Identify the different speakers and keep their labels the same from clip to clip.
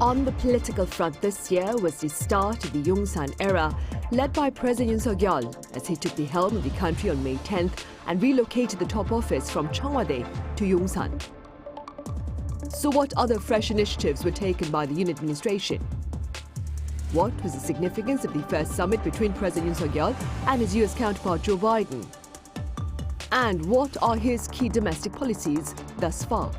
Speaker 1: On the political front this year was the start of the Yongsan era, led by President Yoon Suk-yeol as he took the helm of the country on May 10th and relocated the top office from Cheong Wa Dae to Yongsan. So what other fresh initiatives were taken by the Yoon administration? What was the significance of the first summit between President Yoon Suk-yeol and his US counterpart Joe Biden? And what are his key domestic policies thus far?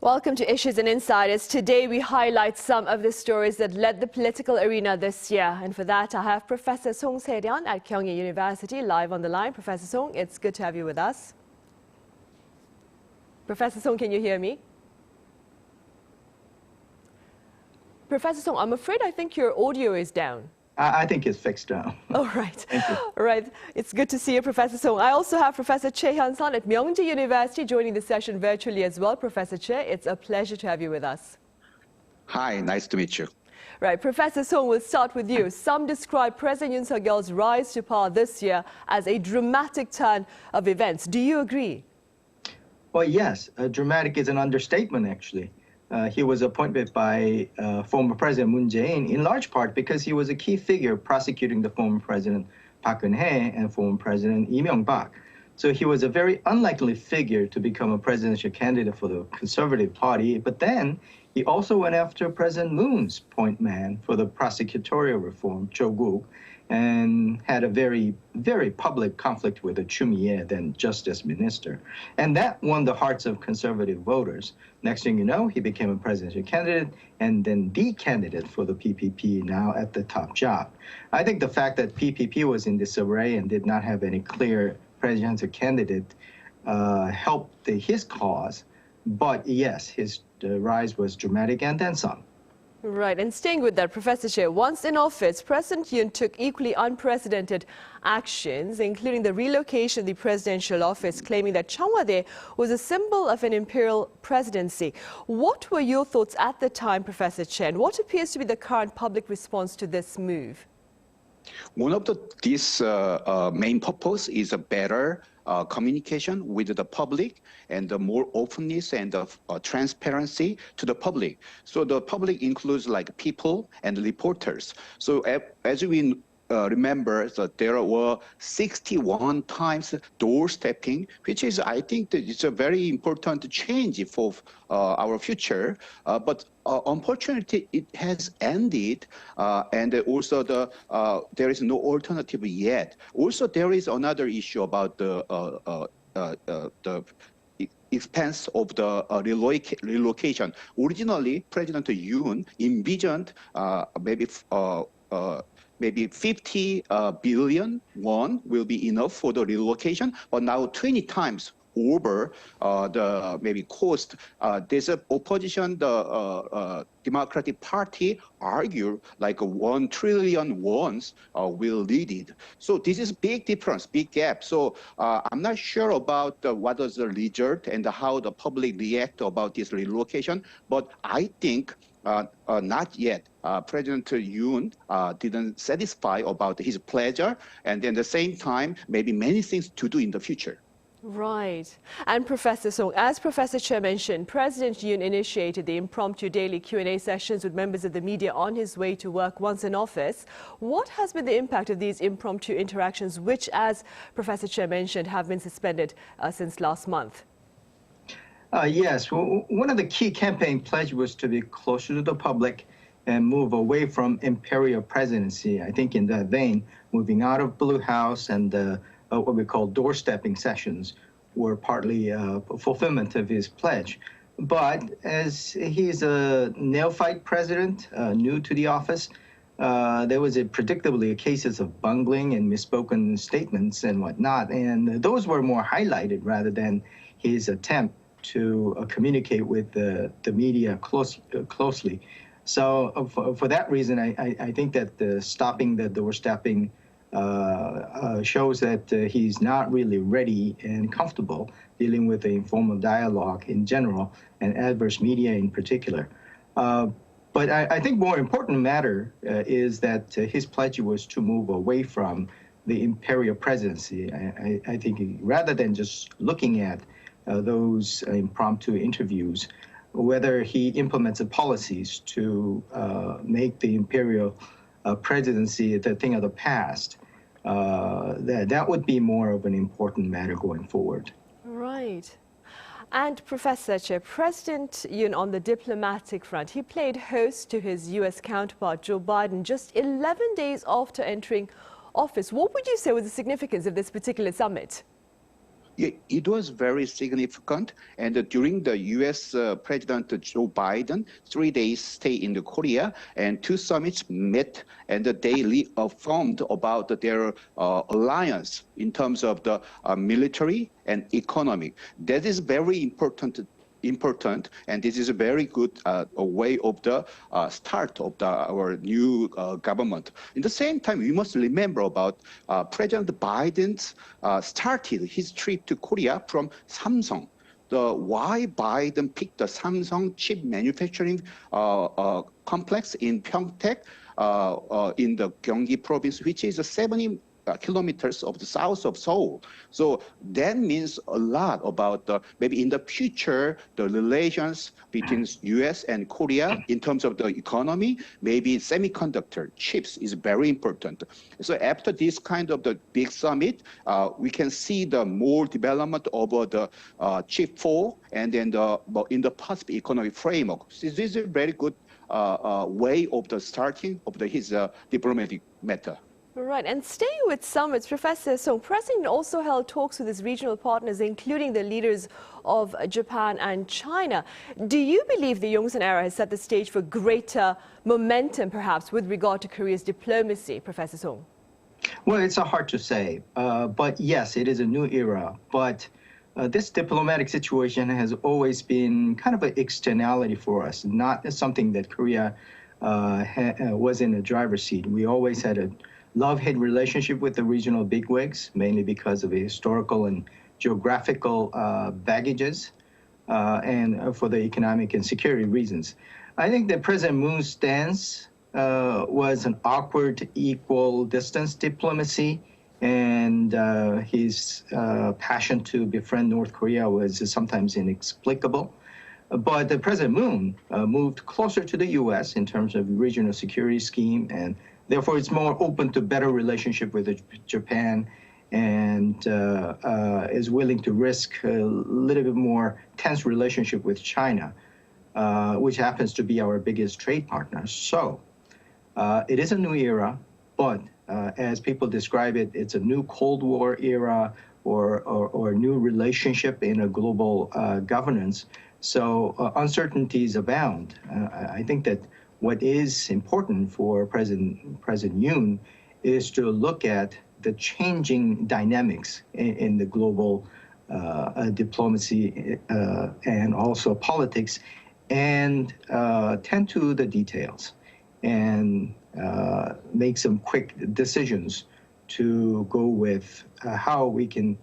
Speaker 1: Welcome to Issues and Insiders. Today we highlight some of the stories that led the political arena this year. And for that, I have Professor Song Se-ryun at Kyung Hee University live on the line. Professor Song, it's good to have you with us. Professor Song, can you hear me? Professor Song, I'm afraid I think your audio is down.
Speaker 2: I think it's fixed now.
Speaker 1: Oh, right.
Speaker 2: Thank you.
Speaker 1: All right. It's good to see you, Professor Song. I also have Professor Choi Hyunsun at Myongji University joining the session virtually as well. Professor Choi, it's a pleasure to have you with us.
Speaker 3: Hi, nice to meet you.
Speaker 1: Right. Professor Song, we'll start with you. Some describe President Yoon Suk-yeol's rise to power this year as a dramatic turn of events. Do you agree?
Speaker 2: Well, yes. Dramatic is an understatement, actually. He was appointed by former President Moon Jae-in in large part because he was a key figure prosecuting the former President Park Geun-hye and former President Lee Myung-bak. So he was a very unlikely figure to become a presidential candidate for the Conservative Party. But then he also went after President Moon's point man for the prosecutorial reform, Cho Guk, and had a very, very public conflict with the Choo Mi-ae, then Justice Minister. And that won the hearts of conservative voters. Next thing you know, he became a presidential candidate and then the candidate for the PPP, now at the top job. I think the fact that PPP was in disarray and did not have any clear presidential candidate helped his cause. But yes, his rise was dramatic and then some.
Speaker 1: Right, and staying with that, Professor Choi, once in office, President Yoon took equally unprecedented actions, including the relocation of the presidential office, claiming that Cheong Wa Dae was a symbol of an imperial presidency. What were your thoughts at the time, Professor Choi, and what appears to be the current public response to this move?
Speaker 3: One of this main purpose is a better communication with the public and the more openness and transparency to the public. So the public includes like people and reporters. So as we remember that there were 61 times doorstepping, which is, I think, that it's a very important change for our future. But unfortunately, it has ended, and also there is no alternative yet. Also, there is another issue about the expense of the relocation. Originally, President Yoon envisioned maybe 50 billion won will be enough for the relocation, but now 20 times over the maybe cost. There's an opposition, the Democratic Party argue like 1 trillion wons will lead it. So this is big difference, big gap. So I'm not sure about what was the result and how the public react about this relocation, but I think not yet. President Yoon didn't satisfy about his pleasure, and then at the same time, maybe many things to do in the future.
Speaker 1: Right. And Professor Song, as Professor Choi mentioned, President Yoon initiated the impromptu daily Q&A sessions with members of the media on his way to work once in office. What has been the impact of these impromptu interactions, which, as Professor Choi mentioned, have been suspended since last month?
Speaker 2: Yes. Well, one of the key campaign pledges was to be closer to the public and move away from imperial presidency. I think in that vein, moving out of Blue House and what we call doorstepping sessions were partly fulfillment of his pledge. But as he's a neophyte president, new to the office, there was predictably cases of bungling and misspoken statements and whatnot. And those were more highlighted rather than his attempt to communicate with the media closely. So for that reason, I think that stopping the doorstepping shows that he's not really ready and comfortable dealing with the informal dialogue in general and adverse media in particular. But I think more important matter is that his pledge was to move away from the imperial presidency. I think rather than just looking at those impromptu interviews, whether he implements the policies to make the imperial presidency the thing of the past, that would be more of an important matter going forward.
Speaker 1: Right. And Professor Choi, President Yoon on the diplomatic front, he played host to his U.S. counterpart Joe Biden just 11 days after entering office. What would you say was the significance of this particular summit?
Speaker 3: Yeah, it was very significant. And during the U.S. President Joe Biden 3 days stay in the Korea, and two summits met, and they reaffirmed about their alliance in terms of the military and economic. That is very important, and this is a very good way of the start of our new government. In the same time, we must remember about President Biden's started his trip to Korea from Samsung. Why Biden picked the Samsung chip manufacturing complex in Pyeongtaek in the Gyeonggi province, which is 70 kilometers of the south of Seoul. So that means a lot about maybe in the future, the relations between US and Korea in terms of the economy, maybe semiconductor chips is very important. So after this kind of the big summit, we can see the more development over the chip 4 and then in the possible economic framework. So this is a very good way of the starting of his diplomatic matter.
Speaker 1: Right, and staying with summits, Professor Song, President also held talks with his regional partners, including the leaders of Japan and China. Do you believe the Yongsan era has set the stage for greater momentum, perhaps, with regard to Korea's diplomacy, Professor Song?
Speaker 2: Well, it's hard to say, but yes, it is a new era. But this diplomatic situation has always been kind of an externality for us, not something that Korea was in the driver's seat. We always had a love-hate relationship with the regional bigwigs, mainly because of historical and geographical baggages, and for the economic and security reasons. I think that President Moon's stance was an awkward, equal distance diplomacy, and his passion to befriend North Korea was sometimes inexplicable. But President Moon moved closer to the U.S. in terms of regional security scheme, and therefore it's more open to better relationship with Japan, and is willing to risk a little bit more tense relationship with China, which happens to be our biggest trade partner. So it is a new era, but as people describe it, it's a new Cold War era or a new relationship in a global governance. So uncertainties abound. I think that what is important for President Yoon is to look at the changing dynamics in the global diplomacy and also politics, and tend to the details and make some quick decisions to go with how we can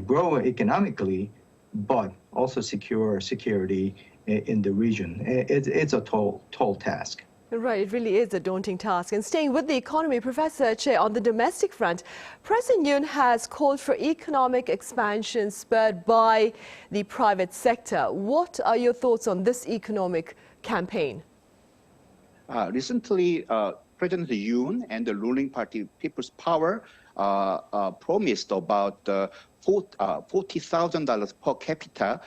Speaker 2: grow economically, but also secure security in the region. It's a tall task.
Speaker 1: Right, it really is a daunting task. And staying with the economy, Professor Choi, on the domestic front, President Yoon has called for economic expansion spurred by the private sector. What are your thoughts on this economic campaign?
Speaker 3: Recently, President Yoon and the ruling party People's Power promised about $40,000 per capita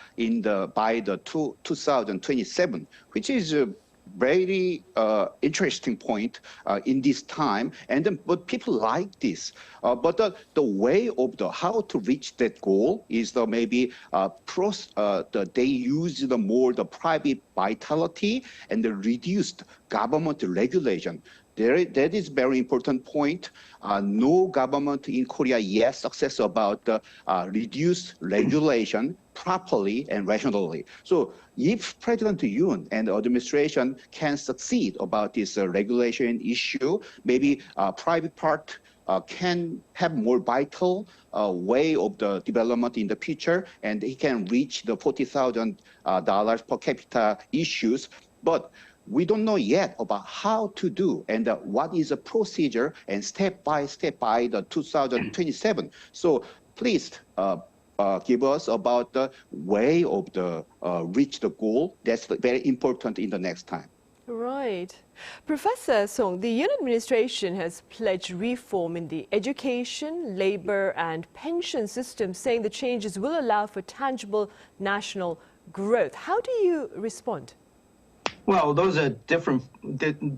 Speaker 3: by the 2027, which is a very interesting point in this time. And but people like this. But the way of how to reach that goal is maybe they use more the private vitality and the reduced government regulation. That is very important point. No government in Korea yet success about reduce regulation properly and rationally. So if President Yoon and the administration can succeed about this regulation issue, maybe private part can have more vital way of the development in the future, and he can reach the $40,000 per capita issues. But we don't know yet about how to do and what is the procedure and step by the 2027. So please give us about the way of the reach the goal. That's very important in the next time.
Speaker 1: Right. Professor Song, the Yoon administration has pledged reform in the education, labor and pension system, saying the changes will allow for tangible national growth. How do you respond?
Speaker 2: Well, those are different.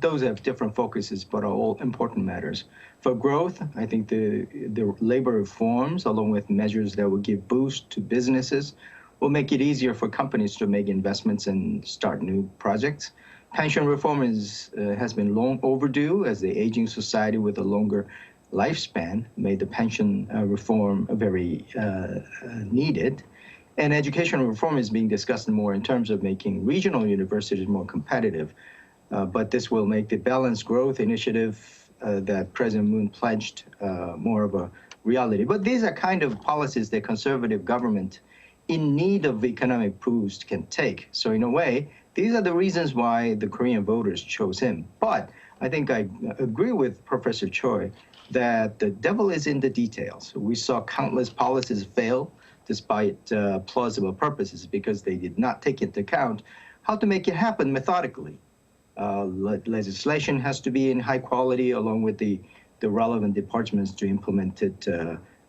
Speaker 2: Those have different focuses, but are all important matters. For growth, I think the labor reforms, along with measures that will give boost to businesses, will make it easier for companies to make investments and start new projects. Pension reform has been long overdue, as the aging society with a longer lifespan made the pension reform very needed. And educational reform is being discussed more in terms of making regional universities more competitive. But this will make the balanced growth initiative that President Moon pledged more of a reality. But these are kind of policies that conservative government in need of economic boost can take. So in a way, these are the reasons why the Korean voters chose him. But I think I agree with Professor Choi that the devil is in the details. We saw countless policies fail despite plausible purposes because they did not take into account how to make it happen methodically. Legislation has to be in high quality along with the relevant departments to implement it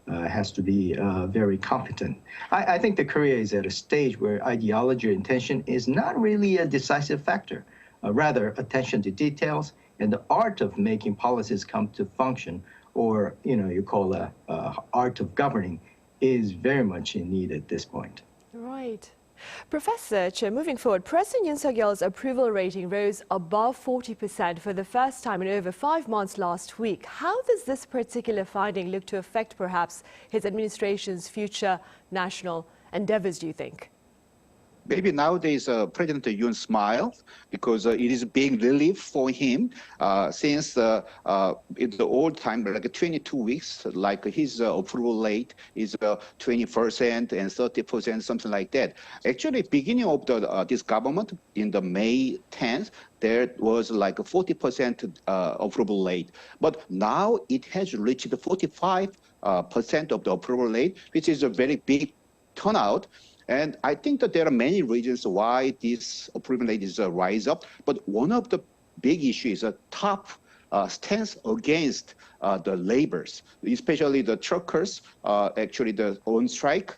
Speaker 2: has to be very competent. I think that Korea is at a stage where ideology or intention is not really a decisive factor. Rather, attention to details and the art of making policies come to function, or you call art of governing, is very much in need at this point.
Speaker 1: Right. Professor Choi, moving forward, President Yoon Suk-yeol's approval rating rose above 40% for the first time in over 5 months last week. How does this particular finding look to affect perhaps his administration's future national endeavors, do you think?
Speaker 3: Maybe nowadays President Yoon smiles because it is big relief for him since in the old time, like 22 weeks, like his approval rate is 20% and 30%, something like that. Actually, beginning of this government in the May 10th, there was like a 40% approval rate. But now it has reached 45% of the approval rate, which is a very big turnout. And I think that there are many reasons why this approval rate is rise up. But one of the big issues is a tough stance against the laborers, especially the truckers. Actually, the on strike,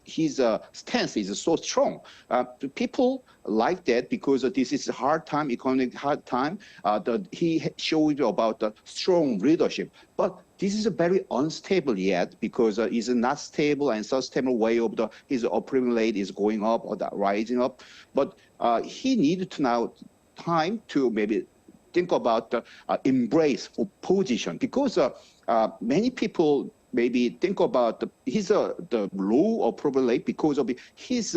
Speaker 3: his stance is so strong. People like that because this is a hard time, economic hard time. He showed about the strong leadership, but this is a very unstable yet because it's not stable and sustainable way of his approval rate is going up or rising up. But he needed to now time to maybe think about embrace opposition because many people maybe think about the low approval rate because of his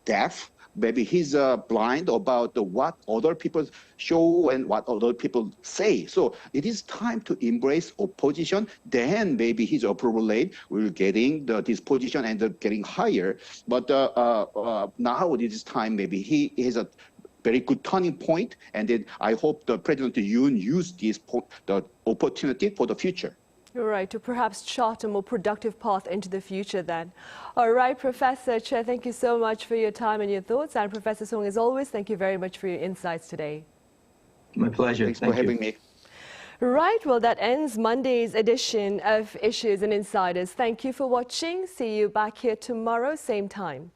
Speaker 3: deaf. Maybe he's blind about what other people show and what other people say. So it is time to embrace opposition. Then maybe his approval rate will getting this position and getting higher. But now it is time. Maybe he is a very good turning point, and then I hope the President Yoon use the opportunity for the future.
Speaker 1: All right, to perhaps chart a more productive path into the future then. All right, Professor Choi, thank you so much for your time and your thoughts. And Professor Song, as always, thank you very much for your insights today.
Speaker 2: My pleasure.
Speaker 3: Thanks for having me.
Speaker 1: Right, well, that ends Monday's edition of Issues and Insiders. Thank you for watching. See you back here tomorrow, same time.